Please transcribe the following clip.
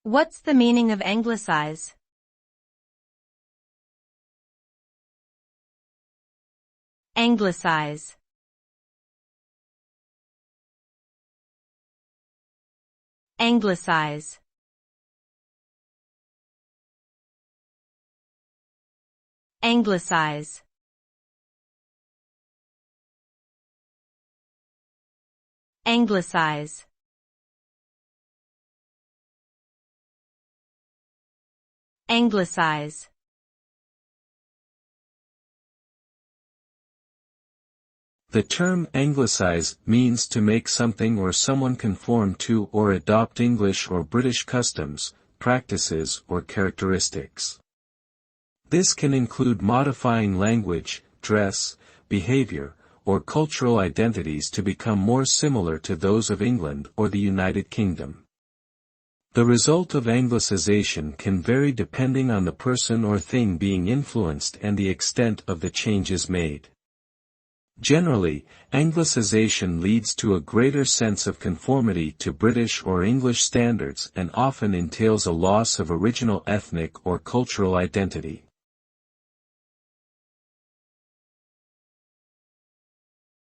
What's the meaning of anglicize? Anglicize. Anglicize. Anglicize. Anglicize. Anglicize. The term anglicize means to make something or someone conform to or adopt English or British customs, practices or characteristics. This can include modifying language, dress, behavior, or cultural identities to become more similar to those of England or the United Kingdom. The result of anglicization can vary depending on the person or thing being influenced and the extent of the changes made. Generally, anglicization leads to a greater sense of conformity to British or English standards and often entails a loss of original ethnic or cultural identity.